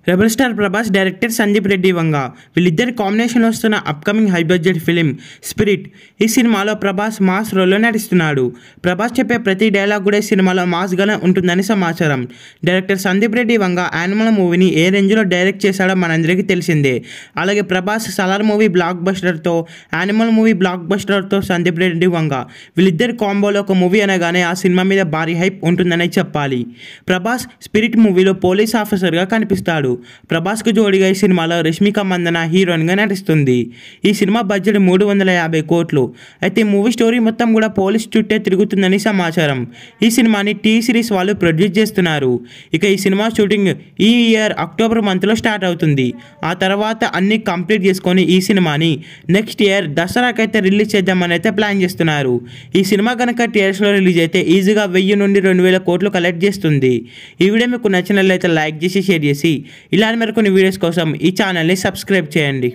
Rebel star Prabhas, director Sandeep Reddy Vanga వీళ్ళిద్దరి combination వస్తున్న upcoming high budget film Spirit. ఈ సినిమాలో ప్రభాస్ మాస్ రోల్లో నటిస్తున్నాడు. ప్రభాస్ చెప్పే ప్రతి డైలాగ్ కూడా ఈ సినిమాలో మాస్గానే ఉంటుందని సమాచారం. డైరెక్టర్ సందీప్ రెడ్డి వంగ యానిమల్ మూవీని ఏ రేంజ్లో డైరెక్ట్ చేశాడో మనందరికీ తెలిసిందే. అలాగే ప్రభాస్ సలార్ మూవీ బ్లాక్ బస్టర్తో, యానిమల్ మూవీ బ్లాక్ బస్టర్తో సందీప్ రెడ్డి వంగ వీళ్ళిద్దరి కాంబోలో ఒక మూవీ అనగానే ఆ సినిమా మీద భారీ హైప్ ఉంటుందనే చెప్పాలి. ప్రభాస్ స్పిరిట్ మూవీలో పోలీస్ ఆఫీసర్గా కనిపిస్తాడు. ప్రభాస్కు జోడిగా ఈ సినిమాలో రష్మిక మందన హీరోయిన్గా నటిస్తుంది. ఈ సినిమా బడ్జెట్ 350 కోట్లు. అయితే మూవీ స్టోరీ మొత్తం కూడా పోలీస్ చుట్టే తిరుగుతుందని సమాచారం. ఈ సినిమాని టీ సిరీస్ వాళ్ళు ప్రొడ్యూస్ చేస్తున్నారు. ఇక ఈ సినిమా షూటింగ్ ఈ ఇయర్ అక్టోబర్ మంత్లో స్టార్ట్ అవుతుంది. ఆ తర్వాత అన్ని కంప్లీట్ చేసుకొని ఈ సినిమాని నెక్స్ట్ ఇయర్ దసరాకైతే రిలీజ్ చేద్దామని అయితే ప్లాన్ చేస్తున్నారు. ఈ సినిమా కనుక థియేటర్స్లో రిలీజ్ అయితే ఈజీగా 1000 నుండి 2000 కోట్లు కలెక్ట్ చేస్తుంది. ఈ వీడియో మీకు నచ్చినట్లయితే లైక్ చేసి షేర్ చేసి ఇలాంటి మరికొన్ని వీడియోస్ కోసం ఈ ఛానల్ని సబ్స్క్రైబ్ చేయండి.